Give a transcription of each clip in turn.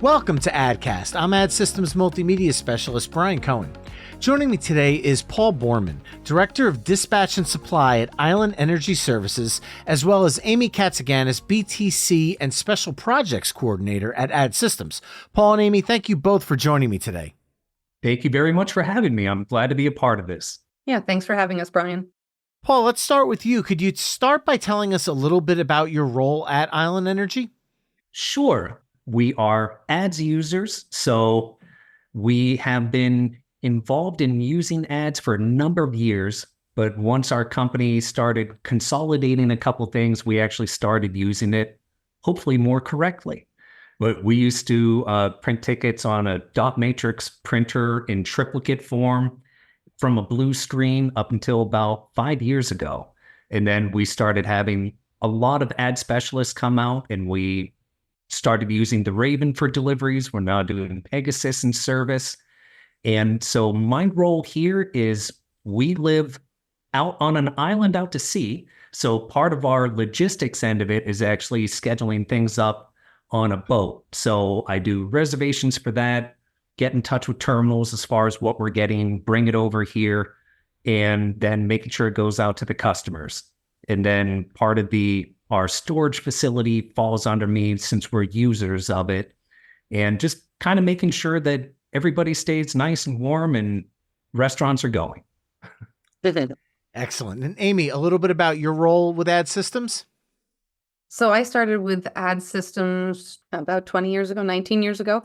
Welcome to ADDcast. I'm Ad Systems Multimedia Specialist Brian Cohen. Joining me today is Paul Borneman, Director of Dispatch and Supply at Island Energy Services, as well as Amy Katsigiannis, BTC and Special Projects Coordinator at Ad Systems. Paul and Amy, thank you both for joining me today. Thank you very much for having me. I'm glad to be a part of this. Yeah, thanks for having us, Brian. Paul, let's start with you. Could you start by telling us a little bit about your role at Island Energy? Sure. We are ads users, so we have been involved in using ads for a number of years, but once our company started consolidating a couple things, we actually started using it, hopefully more correctly. But we used to print tickets on a dot matrix printer in triplicate form from a blue screen up until about 5 years ago. And then we started having a lot of ad specialists come out, and we started using the Raven for deliveries. We're now doing Pegasus in service. And so my role here is we live out on an island out to sea. So part of our logistics end of it is actually scheduling things up on a boat. So I do reservations for that, get in touch with terminals as far as what we're getting, bring it over here, and then making sure it goes out to the customers. And then part of our storage facility falls under me since we're users of it, and just kind of making sure that everybody stays nice and warm and restaurants are going. Excellent. And Amy, a little bit about your role with Ad Systems? So I started with Ad Systems about 20 years ago, 19 years ago,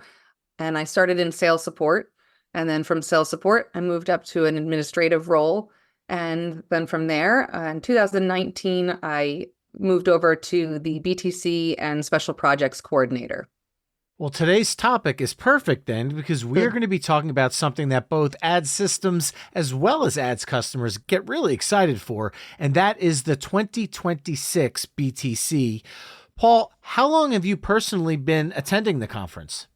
and I started in sales support. And then from sales support, I moved up to an administrative role. And then from there, in 2019, I moved over to the BTC and Special Projects Coordinator. Well, today's topic is perfect then, because we're going to be talking about something that both Ad Systems as well as ads customers get really excited for, and that is the 2026 BTC. Paul, how long have you personally been attending the conference?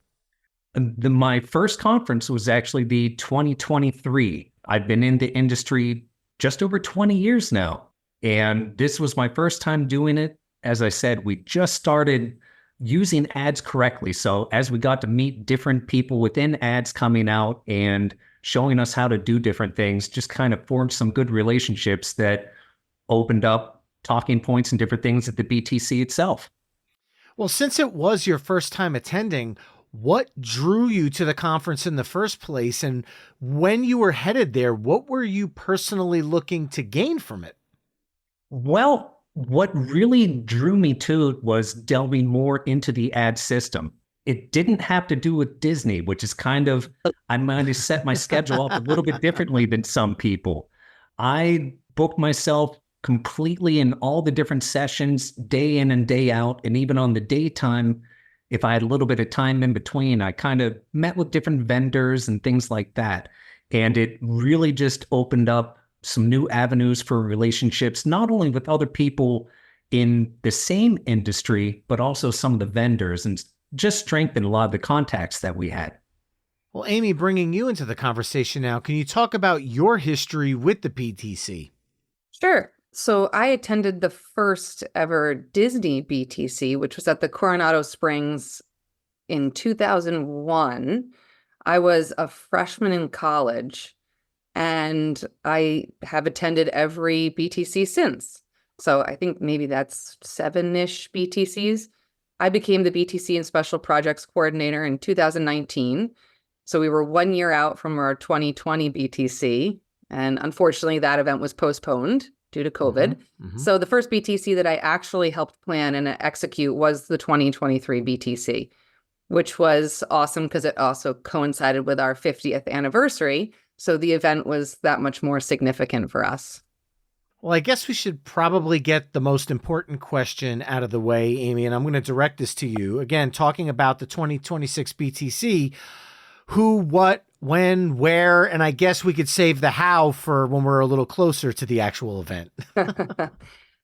My first conference was actually the 2023. I've been in the industry just over 20 years now. And this was my first time doing it. As I said, we just started using ads correctly. So as we got to meet different people within ads coming out and showing us how to do different things, just kind of formed some good relationships that opened up talking points and different things at the BTC itself. Well, since it was your first time attending, what drew you to the conference in the first place? And when you were headed there, what were you personally looking to gain from it? Well, what really drew me to it was delving more into the ad system. It didn't have to do with Disney, which is kind of, I might have set my schedule up a little bit differently than some people. I booked myself completely in all the different sessions, day in and day out. And even on the daytime, if I had a little bit of time in between, I kind of met with different vendors and things like that. And it really just opened up some new avenues for relationships, not only with other people in the same industry, but also some of the vendors, and just strengthened a lot of the contacts that we had. Well, Amy, bringing you into the conversation now, can you talk about your history with the BTC? Sure. So I attended the first ever Disney BTC, which was at the Coronado Springs in 2001. I was a freshman in college, and I have attended every BTC since. So I think maybe that's 7-ish BTCs. I became the BTC and Special Projects Coordinator in 2019. So we were 1 year out from our 2020 BTC. And unfortunately, that event was postponed due to COVID. So the first BTC that I actually helped plan and execute was the 2023 BTC, which was awesome because it also coincided with our 50th anniversary. So the event was that much more significant for us. Well, I guess we should probably get the most important question out of the way, Amy, and I'm going to direct this to you. Again, talking about the 2026 BTC, who, what, when, where, and I guess we could save the how for when we're a little closer to the actual event.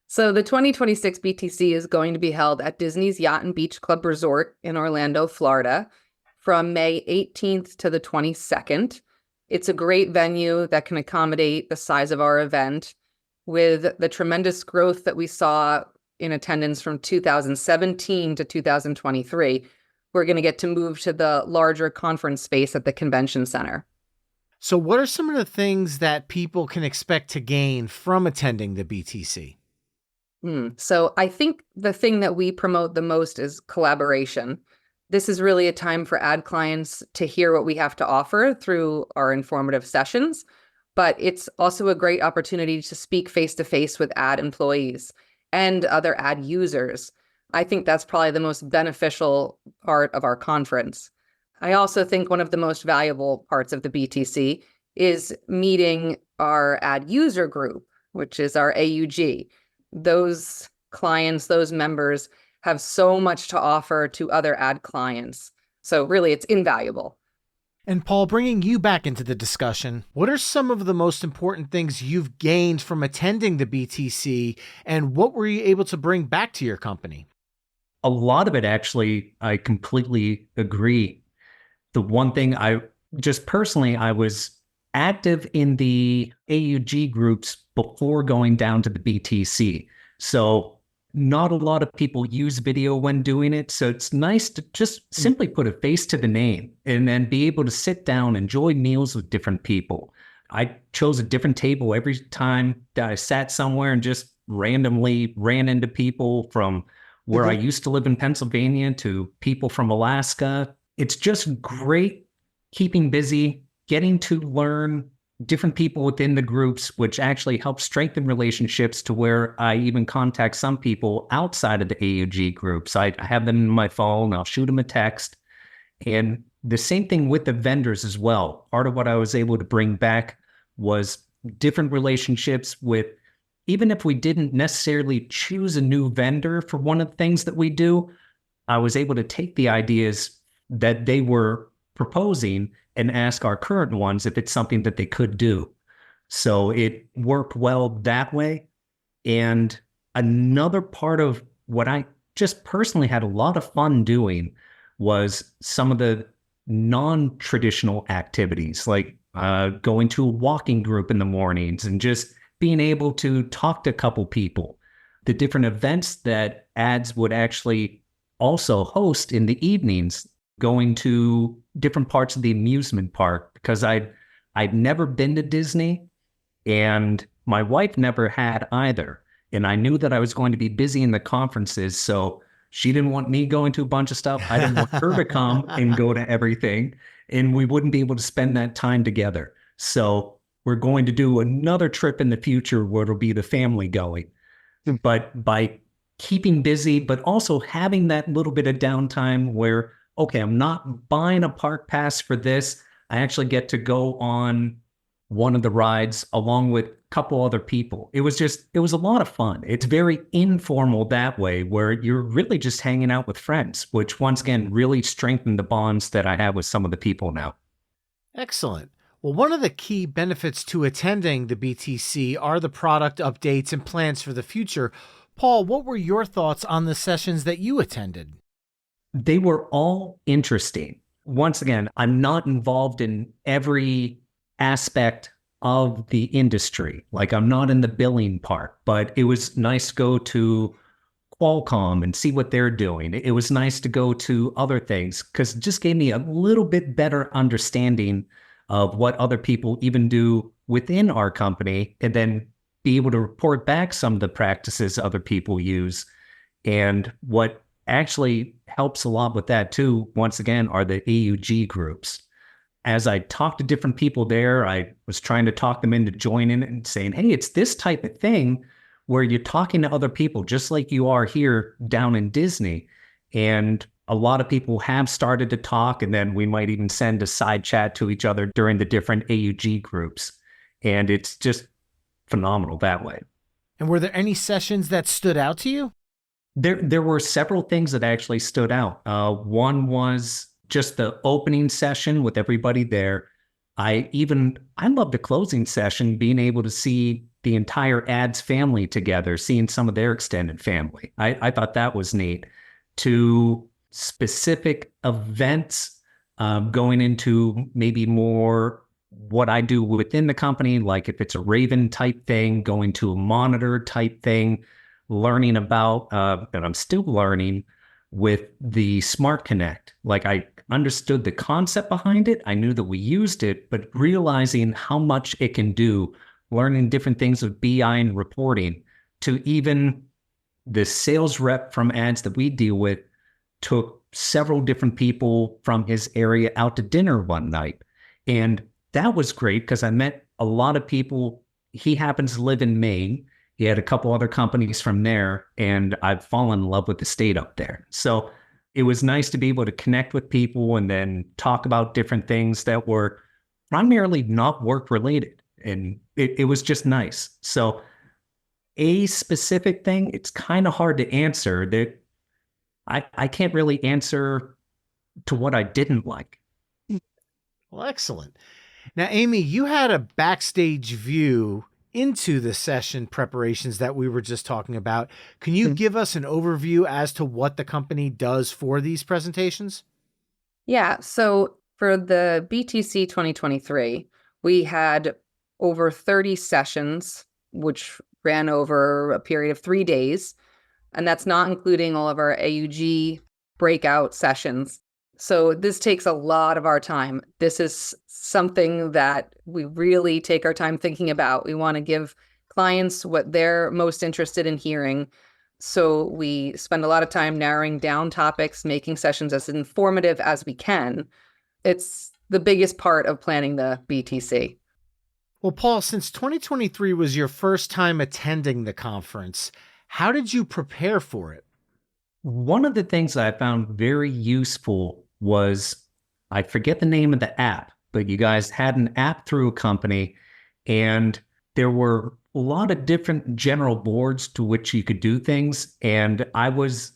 So the 2026 BTC is going to be held at Disney's Yacht and Beach Club Resort in Orlando, Florida, from May 18th to the 22nd. It's a great venue that can accommodate the size of our event. With the tremendous growth that we saw in attendance from 2017 to 2023, we're going to get to move to the larger conference space at the convention center. So what are some of the things that people can expect to gain from attending the BTC? So I think the thing that we promote the most is collaboration. This is really a time for ad clients to hear what we have to offer through our informative sessions, but it's also a great opportunity to speak face-to-face with ad employees and other ad users. I think that's probably the most beneficial part of our conference. I also think one of the most valuable parts of the BTC is meeting our ad user group, which is our AUG. Those clients, those members have so much to offer to other ad clients. So really, it's invaluable. And Paul, bringing you back into the discussion, what are some of the most important things you've gained from attending the BTC, and what were you able to bring back to your company? A lot of it, actually, I completely agree. The one thing I was active in the AUG groups before going down to the BTC. So not a lot of people use video when doing it. So it's nice to just simply put a face to the name and then be able to sit down, enjoy meals with different people. I chose a different table every time that I sat somewhere and just randomly ran into people from where I used to live in Pennsylvania to people from Alaska. It's just great keeping busy, getting to learn different people within the groups, which actually helps strengthen relationships to where I even contact some people outside of the AUG groups. I have them in my phone, I'll shoot them a text. And the same thing with the vendors as well. Part of what I was able to bring back was different relationships with, even if we didn't necessarily choose a new vendor for one of the things that we do, I was able to take the ideas that they were proposing and ask our current ones if it's something that they could do. So it worked well that way. And another part of what I just personally had a lot of fun doing was some of the non-traditional activities, like going to a walking group in the mornings and just being able to talk to a couple people. The different events that ads would actually also host in the evenings, going to different parts of the amusement park, because I'd never been to Disney and my wife never had either. And I knew that I was going to be busy in the conferences. So she didn't want me going to a bunch of stuff. I didn't want her to come and go to everything. And we wouldn't be able to spend that time together. So we're going to do another trip in the future where it'll be the family going. But by keeping busy, but also having that little bit of downtime where, okay, I'm not buying a park pass for this. I actually get to go on one of the rides along with a couple other people. It was a lot of fun. It's very informal that way, where you're really just hanging out with friends, which once again really strengthened the bonds that I have with some of the people now. Excellent. Well, one of the key benefits to attending the BTC are the product updates and plans for the future. Paul, what were your thoughts on the sessions that you attended? They were all interesting. Once again, I'm not involved in every aspect of the industry. Like, I'm not in the billing part, but it was nice to go to Qualcomm and see what they're doing. It was nice to go to other things because it just gave me a little bit better understanding of what other people even do within our company, and then be able to report back some of the practices other people use. And what actually helps a lot with that too, once again, are the AUG groups. As I talked to different people there, I was trying to talk them into joining and saying, hey, it's this type of thing where you're talking to other people just like you are here down in Disney. And a lot of people have started to talk, and then we might even send a side chat to each other during the different AUG groups. And it's just phenomenal that way. And were there any sessions that stood out to you? There were several things that actually stood out. One was just the opening session with everybody there. I loved the closing session, being able to see the entire ads family together, seeing some of their extended family. I thought that was neat. To specific events, going into maybe more what I do within the company, like if it's a Raven type thing, going to a monitor type thing, learning about, and I'm still learning, with the Smart Connect. Like I understood the concept behind it. I knew that we used it, but realizing how much it can do, learning different things with BI and reporting, to even the sales rep from ads that we deal with took several different people from his area out to dinner one night. And that was great because I met a lot of people. He happens to live in Maine. He had a couple other companies from there, and I've fallen in love with the state up there. So it was nice to be able to connect with people and then talk about different things that were primarily not work related. And it was just nice. So a specific thing, it's kind of hard to answer. That I can't really answer to what I didn't like. Well, excellent. Now, Amy, you had a backstage view into the session preparations that we were just talking about. Can you give us an overview as to what the company does for these presentations? Yeah. So for the BTC 2023, we had over 30 sessions, which ran over a period of 3 days. And that's not including all of our AUG breakout sessions. So this takes a lot of our time. This is something that we really take our time thinking about. We want to give clients what they're most interested in hearing. So we spend a lot of time narrowing down topics, making sessions as informative as we can. It's the biggest part of planning the BTC. Well, Paul, since 2023 was your first time attending the conference, how did you prepare for it? One of the things that I found very useful was, I forget the name of the app, but you guys had an app through a company, and there were a lot of different general boards to which you could do things. And I was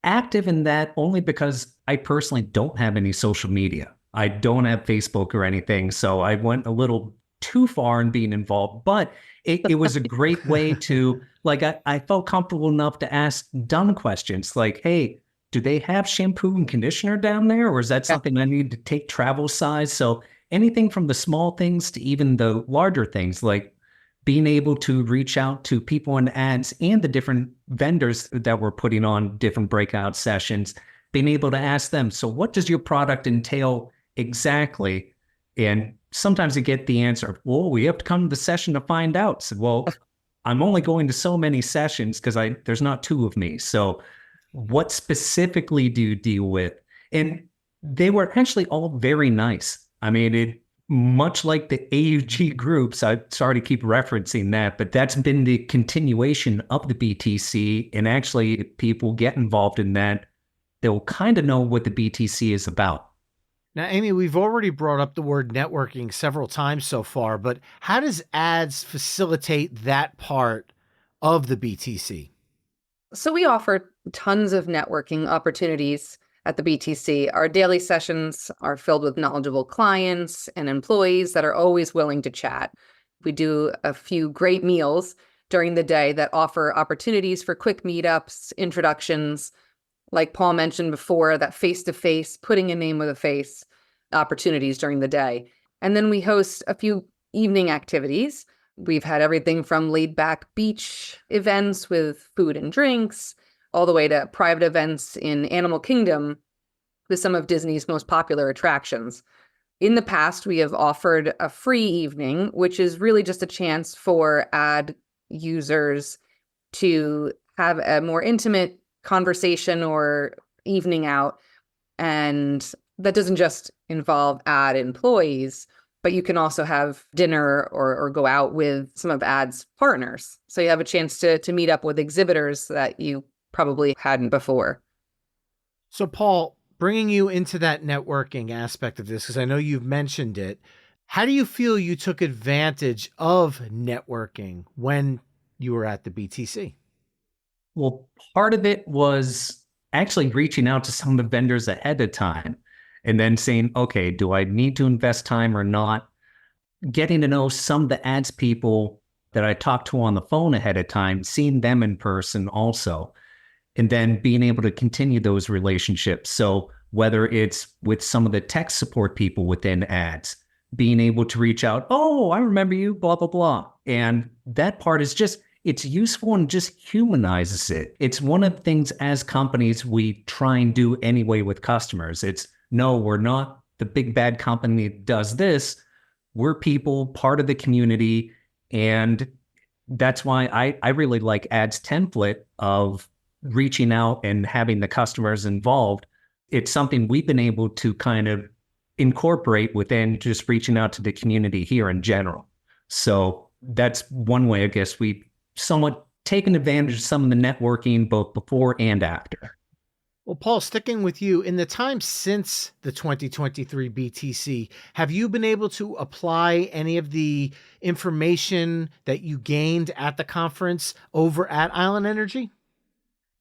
active in that only because I personally don't have any social media. I don't have Facebook or anything. So I went a little too far in being involved, but it was a great way to, like, I felt comfortable enough to ask dumb questions like, hey, do they have shampoo and conditioner down there? Or is that something I need to take travel size? So anything from the small things to even the larger things, like being able to reach out to people in ads and the different vendors that were putting on different breakout sessions, being able to ask them, so what does your product entail exactly? And sometimes you get the answer, well, we have to come to the session to find out. So, well, I'm only going to so many sessions because there's not two of me. So what specifically do you deal with? And they were actually all very nice. I mean, much like the AUG groups, I'm sorry to keep referencing that, but that's been the continuation of the BTC. And actually, if people get involved in that, they'll kind of know what the BTC is about. Now, Amy, we've already brought up the word networking several times so far, but how does ads facilitate that part of the BTC? So we offer tons of networking opportunities at the BTC. Our daily sessions are filled with knowledgeable clients and employees that are always willing to chat. We do a few great meals during the day that offer opportunities for quick meetups, introductions, like Paul mentioned before, that face-to-face, putting a name with a face opportunities during the day. And then we host a few evening activities. We've had everything from laid-back beach events with food and drinks, all the way to private events in Animal Kingdom with some of Disney's most popular attractions. In the past, we have offered a free evening, which is really just a chance for ad users to have a more intimate conversation or evening out. And that doesn't just involve ad employees, but you can also have dinner or go out with some of ad's partners. So you have a chance to meet up with exhibitors that you probably hadn't before. So, Paul, bringing you into that networking aspect of this, because I know you've mentioned it, how do you feel you took advantage of networking when you were at the BTC? Well, part of it was actually reaching out to some of the vendors ahead of time and then saying, okay, do I need to invest time or not? Getting to know some of the ads people that I talked to on the phone ahead of time, seeing them in person also, and then being able to continue those relationships. So whether it's with some of the tech support people within ads, being able to reach out, oh, I remember you, blah, blah, blah. And that part is just, it's useful and just humanizes it. It's one of the things as companies we try and do anyway with customers. It's no, we're not the big bad company that does this. We're people, part of the community. And that's why I really like Ads template of reaching out and having the customers involved. It's something we've been able to kind of incorporate within just reaching out to the community here in general. So that's one way, I guess, we've somewhat taken advantage of some of the networking both before and after. Well, Paul, sticking with you, in the time since the 2023 BTC, have you been able to apply any of the information that you gained at the conference over at Island Energy?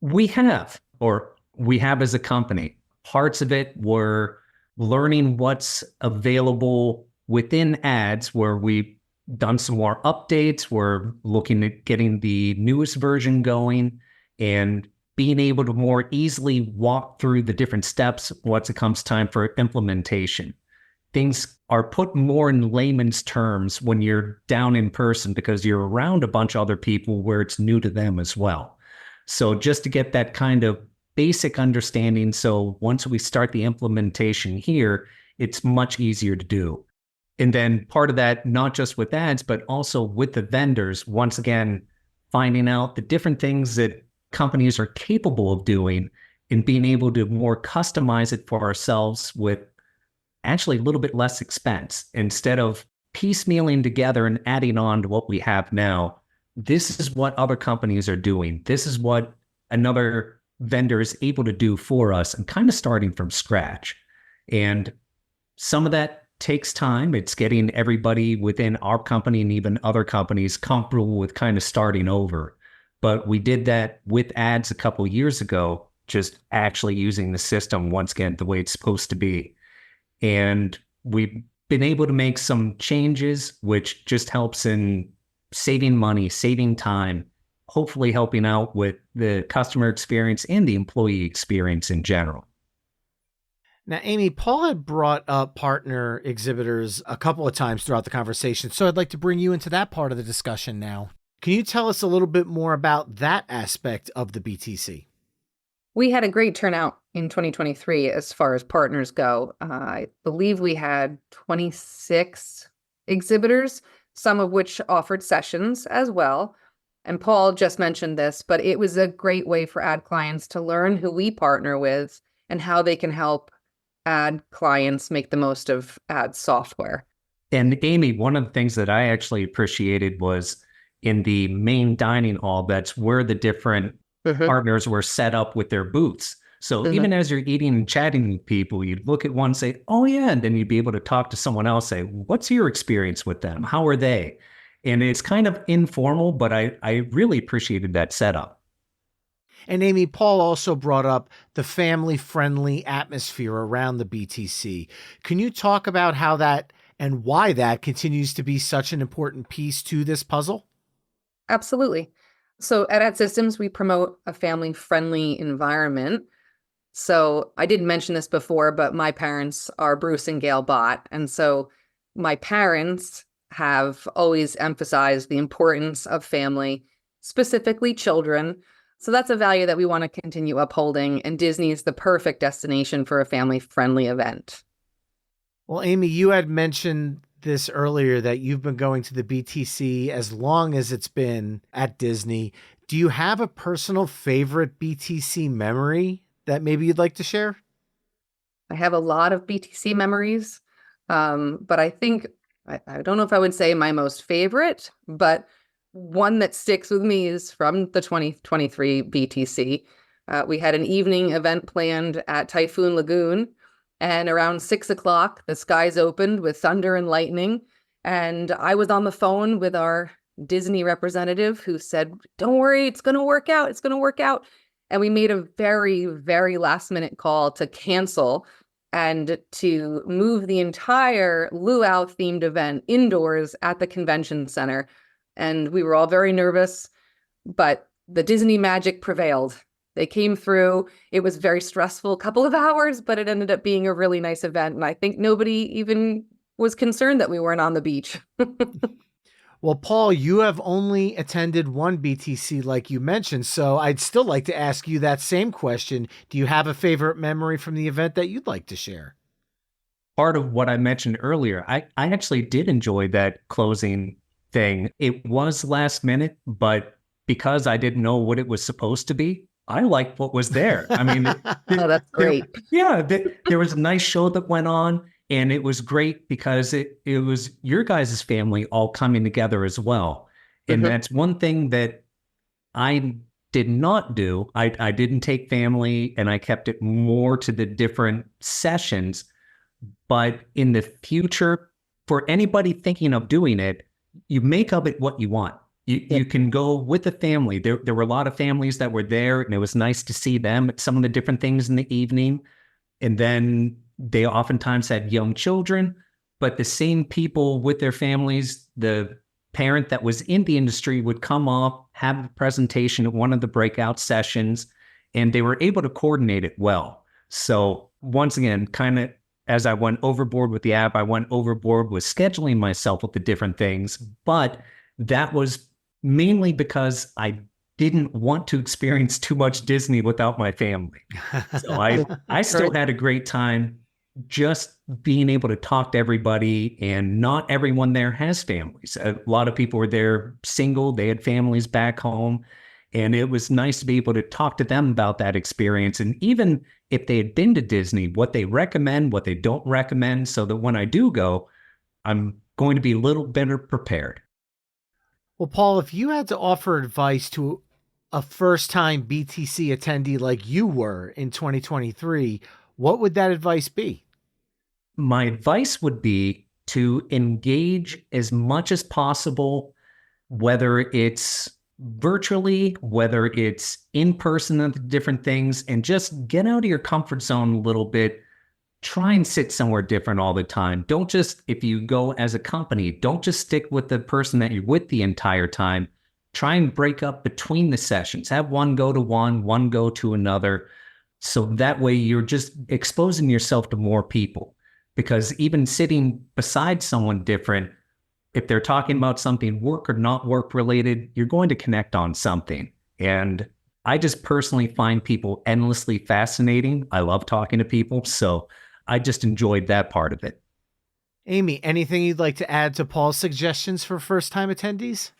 We have as a company. Parts of it were learning what's available within ads, where we've done some more updates. We're looking at getting the newest version going and being able to more easily walk through the different steps once it comes time for implementation. Things are put more in layman's terms when you're down in person because you're around a bunch of other people where it's new to them as well. So just to get that kind of basic understanding, so once we start the implementation here, it's much easier to do. And then part of that, not just with ads, but also with the vendors, once again, finding out the different things that companies are capable of doing and being able to more customize it for ourselves with actually a little bit less expense. Instead of piecemealing together and adding on to what we have now, this is what other companies are doing. This is what another vendor is able to do for us, and kind of starting from scratch. And some of that takes time. It's getting everybody within our company and even other companies comfortable with kind of starting over. But we did that with ads a couple of years ago, just actually using the system once again the way it's supposed to be. And we've been able to make some changes, which just helps in saving money, saving time, hopefully helping out with the customer experience and the employee experience in general. Now, Amy, Paul had brought up partner exhibitors a couple of times throughout the conversation, so I'd like to bring you into that part of the discussion now. Can you tell us a little bit more about that aspect of the BTC? We had a great turnout in 2023 as far as partners go. I believe we had 26 exhibitors, some of which offered sessions as well. And Paul just mentioned this, but it was a great way for ad clients to learn who we partner with and how they can help ad clients make the most of ad software. And Amy, one of the things that I actually appreciated was in the main dining hall, that's where the different partners were set up with their booths. So even as you're eating and chatting with people, you'd look at one and say, oh yeah, and then you'd be able to talk to someone else, say, what's your experience with them? How are they? And it's kind of informal, but I really appreciated that setup. And Amy, Paul also brought up the family-friendly atmosphere around the BTC. Can you talk about how that and why that continues to be such an important piece to this puzzle? Absolutely. So at Ad Systems, we promote a family-friendly environment. So I didn't mention this before, but my parents are Bruce and Gail Bott. And so my parents have always emphasized the importance of family, specifically children. So that's a value that we want to continue upholding, and Disney is the perfect destination for a family-friendly event. Well, Amy, you had mentioned this earlier that you've been going to the BTC as long as it's been at Disney. Do you have a personal favorite BTC memory that maybe you'd like to share? I have a lot of BTC memories, but I think, I don't know if I would say my most favorite, but one that sticks with me is from the 2023 BTC. We had an evening event planned at Typhoon Lagoon, and around 6 o'clock, the skies opened with thunder and lightning. And I was on the phone with our Disney representative who said, don't worry, it's going to work out. It's going to work out. And we made a very, very last minute call to cancel and to move the entire luau themed event indoors at the convention center. And we were all very nervous, but the Disney magic prevailed. They came through. It was very stressful, a couple of hours, but it ended up being a really nice event. And I think nobody even was concerned that we weren't on the beach. Well, Paul, you have only attended one BTC like you mentioned, so I'd still like to ask you that same question. Do you have a favorite memory from the event that you'd like to share? Part of what I mentioned earlier, I actually did enjoy that closing thing. It was last minute, but because I didn't know what it was supposed to be, I liked what was there. I mean, Oh, that's great. there was a nice show that went on, and it was great because it was your guys' family all coming together as well. And that's one thing that I did not do. I didn't take family, and I kept it more to the different sessions. But in the future, for anybody thinking of doing it, you make of it what you want. You can go with the family. There were a lot of families that were there, and it was nice to see them at some of the different things in the evening. And then they oftentimes had young children, but the same people with their families, the parent that was in the industry would come off, have a presentation at one of the breakout sessions, and they were able to coordinate it well. So once again, kind of as I went overboard with the app, I went overboard with scheduling myself with the different things, but that was mainly because I didn't want to experience too much Disney without my family. So I still had a great time just being able to talk to everybody, and not everyone there has families. A lot of people were there single, they had families back home, and it was nice to be able to talk to them about that experience. And even if they had been to Disney, what they recommend, what they don't recommend, so that when I do go, I'm going to be a little better prepared. Well, Paul, if you had to offer advice to a first-time BTC attendee like you were in 2023, what would that advice be? My advice would be to engage as much as possible, whether it's virtually, whether it's in person at the different things, and just get out of your comfort zone a little bit. Try and sit somewhere different all the time. Don't just, if you go as a company, don't just stick with the person that you're with the entire time. Try and break up between the sessions. Have one go to one go to another. So that way you're just exposing yourself to more people. Because even sitting beside someone different, if they're talking about something work or not work related, you're going to connect on something. And I just personally find people endlessly fascinating. I love talking to people. So I just enjoyed that part of it. Amy, anything you'd like to add to Paul's suggestions for first-time attendees?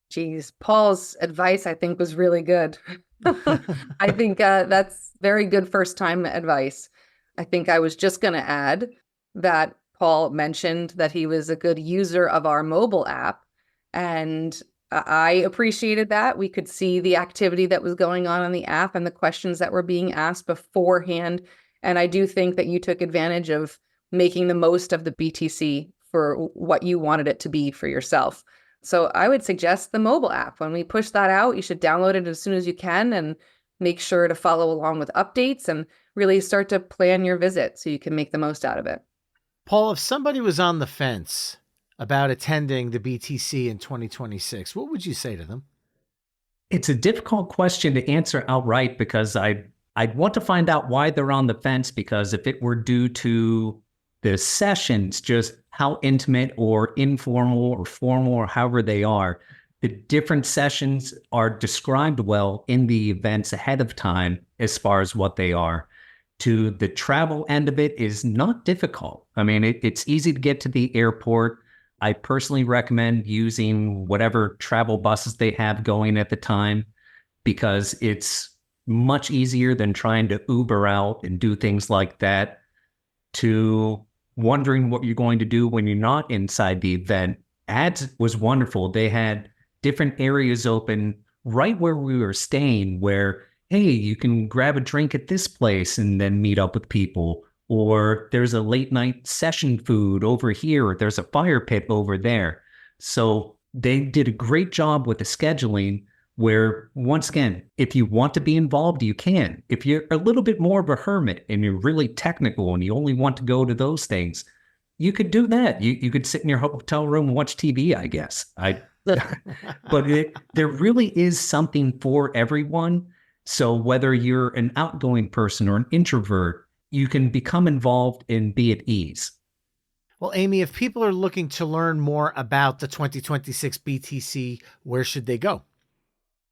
Geez, Paul's advice, I think, was really good. I think that's very good first-time advice. I think I was just going to add that Paul mentioned that he was a good user of our mobile app, and I appreciated that. We could see the activity that was going on the app and the questions that were being asked beforehand. And I do think that you took advantage of making the most of the BTC for what you wanted it to be for yourself. So I would suggest the mobile app. When we push that out, you should download it as soon as you can and make sure to follow along with updates and really start to plan your visit so you can make the most out of it. Paul, if somebody was on the fence about attending the BTC in 2026, what would you say to them? It's a difficult question to answer outright, because I'd want to find out why they're on the fence, because if it were due to the sessions, just how intimate or informal or formal or however they are, the different sessions are described well in the events ahead of time as far as what they are. To the travel end of it is not difficult. I mean, it's easy to get to the airport. I personally recommend using whatever travel buses they have going at the time, because it's much easier than trying to Uber out and do things like that. To wondering what you're going to do when you're not inside the event, ads was wonderful. They had different areas open right where we were staying, where, hey, you can grab a drink at this place and then meet up with people. Or there's a late night session food over here, or there's a fire pit over there. So they did a great job with the scheduling, where, once again, if you want to be involved, you can. If you're a little bit more of a hermit and you're really technical and you only want to go to those things, you could do that. You could sit in your hotel room and watch TV, I guess. But there really is something for everyone. So whether you're an outgoing person or an introvert, you can become involved and be at ease. Well, Amy, if people are looking to learn more about the 2026 BTC, where should they go?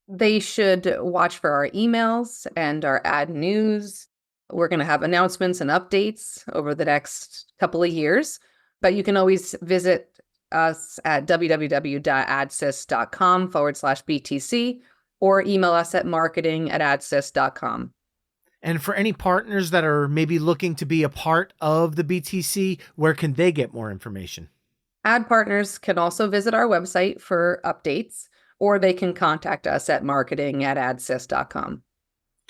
They should watch for our emails and our ad news. We're going to have announcements and updates over the next couple of years, but you can always visit us at www.addsys.com/BTC or email us at marketing@addsys.com. And for any partners that are maybe looking to be a part of the BTC, where can they get more information? Ad partners can also visit our website for updates, or they can contact us at marketing@addsys.com.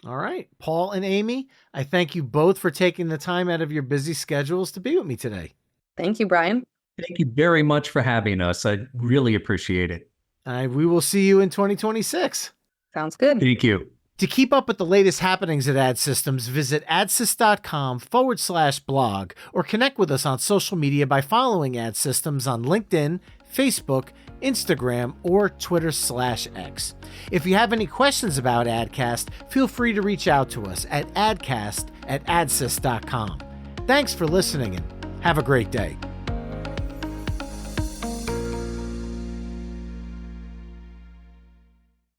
All right. Paul and Amy, I thank you both for taking the time out of your busy schedules to be with me today. Thank you, Brian. Thank you very much for having us. I really appreciate it. We will see you in 2026. Sounds good. Thank you. To keep up with the latest happenings at Ad Systems, visit adsys.com/blog or connect with us on social media by following Ad Systems on LinkedIn, Facebook, Instagram, or Twitter/X. If you have any questions about ADDcast, feel free to reach out to us at addcast@addsys.com. Thanks for listening and have a great day.